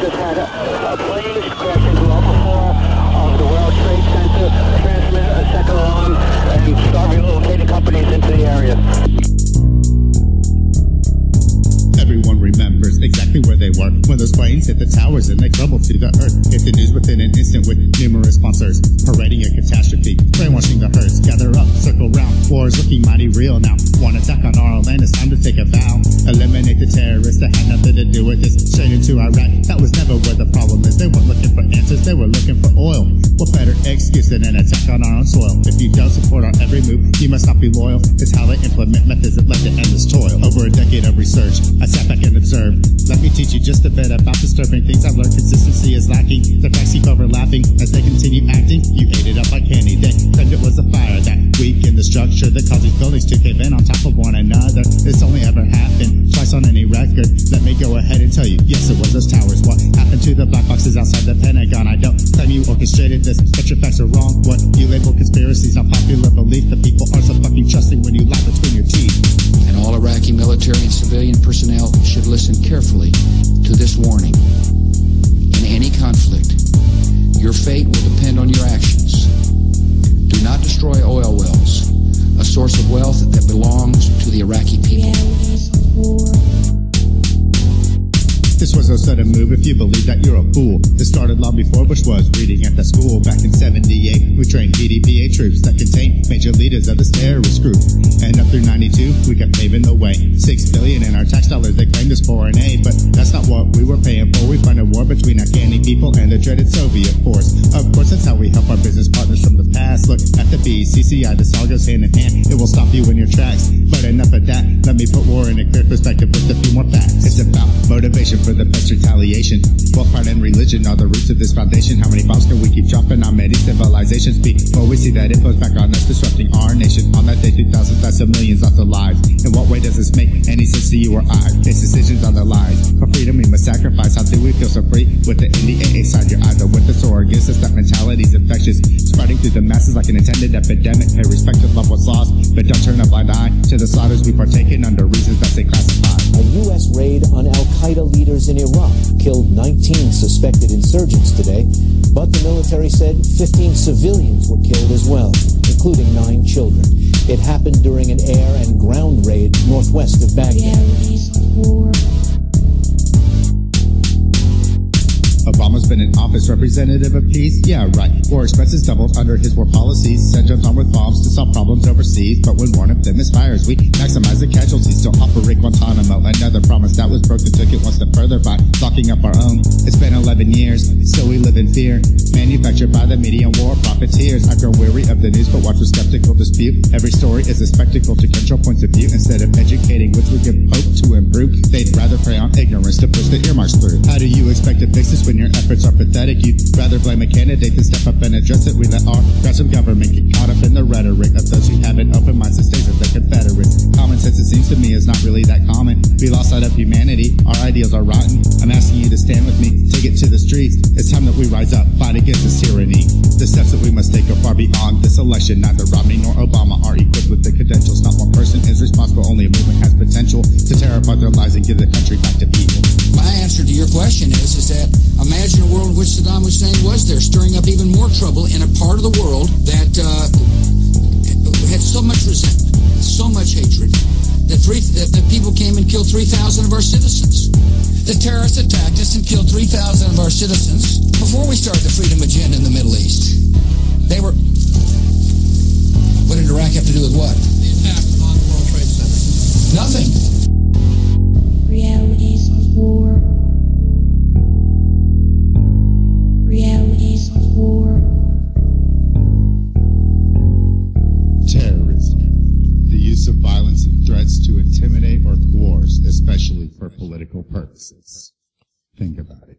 just had a plane crash into level 4 of the World Trade Center, transmit a second alarm, and start relocating companies into the area. Everyone remembers exactly where they were when those planes hit the towers and they crumbled to the earth. Hit the news within an instant with numerous sponsors parading a catastrophe, brainwashing the herds. Gather up, circle round, war is looking mighty real now. One attack on our land, it's time to take a vow. Eliminate the terrorists that had nothing to do with this. Straight into Iraq, that was never where the problem is. They weren't looking for answers, they were looking for oil. What better excuse than an attack on our own soil? If you don't support our every move, you must not be loyal. It's how they implement methods that led to endless toil. Over a decade of research, I sat back and observed. Let me teach you just a bit about disturbing things I've learned. Consistency is lacking. The facts keep overlapping as they continue acting. You ate it up like candy. They claimed it was a fire that weakened the structure that caused these buildings to cave in on top of one another. This only ever happened twice on any record. Let me go ahead and tell you, yes, it was those towers. What happened to the black boxes outside the Pentagon? I don't claim you orchestrated this, but your facts are wrong. What you label conspiracies, not popular belief. The people aren't so fucking trusting when you lie between your teeth. And all Iraqi military and civilian personnel should listen carefully to this warning. In any conflict, your fate will depend on your actions. Do not destroy oil wells, a source of wealth that belongs to the Iraqi people. This was no sudden move if you believe that you're a fool. This started long before Bush was reading at the school. Back in 78, we trained PDPA troops that contained major leaders of this terrorist group. And up through 92, we kept paving the way. $6 billion in our tax dollars they claimed as foreign aid. But that's not what we were paying for. We funded war between Afghani people and the dreaded Soviet force. Of course, that's how we help our business partners from the past. Look at the BCCI, this all goes hand in hand. It will stop you in your tracks. But enough of that, let me put war in a clear perspective with a few more facts. It's about motivation for the best retaliation. Wealth, pride, and religion are the roots of this foundation. How many bombs can we keep dropping on many civilizations? Before we see that it blows back on us, disrupting our nation. On that day 2000, that's a millions lost their lives. In what way does this make any sense to you or I? It's decisions on the lives. For freedom we must sacrifice. How do we feel so free? With the NDAA side, you're either with us or against us. That mentality's infectious, spreading through the masses like an intended epidemic. Pay respect to love what's lost, but don't turn a blind eye to the slaughters we partake in under reasons that they classify. A U.S. raid on al-Qaeda leaders in Iraq killed 19 suspected insurgents today, but the military said 15 civilians were killed as well, including 9 children. It happened during an air and ground raid northwest of Baghdad. Obama's been in office, representative of peace? Yeah, right. War expenses doubled under his war policies. Send jumps on with bombs to solve problems overseas. But when one of them misfires, we maximize the casualties. Still operate Guantanamo. Another promise that was broken, took it one step further by locking up our own. It's been 11 years, still we live in fear. Manufactured by the media and war profiteers. I've grown weary of the news, but watch with skeptical dispute. Every story is a spectacle to control points of view. Instead of educating, which we give hope to improve, they'd rather prey on ignorance to push the earmarks through. How do you expect to fix this when your efforts are pathetic? You'd rather blame a candidate than step up and address it. We let our progressive government get caught up in the rhetoric of those who have an open mind to stay as the Confederates. Common sense, it seems to me, is not really that common. We lost sight of humanity, our ideals are rotten. I'm asking you to stand with me, take it to the streets. It's time that we rise up, fight against this tyranny. The steps that we must take go far beyond this election. Neither Romney nor Obama are equipped with the credentials. Not one person is responsible, only a movement has potential to tear apart their lives and give the country back to people. My answer to your question is that imagine a world in which Saddam Hussein was there, stirring up even more trouble in a part of the world that had so much resentment, so much hatred, that people came and killed 3,000 of our citizens. The terrorists attacked us and killed 3,000 of our citizens before we started the freedom agenda in the Middle East. What did Iraq have to do with what? The attack on the World Trade Center. Nothing. Realities of war. Realities of war. Terrorism. The use of violence and threats to intimidate or coerce, especially for political purposes. Think about it.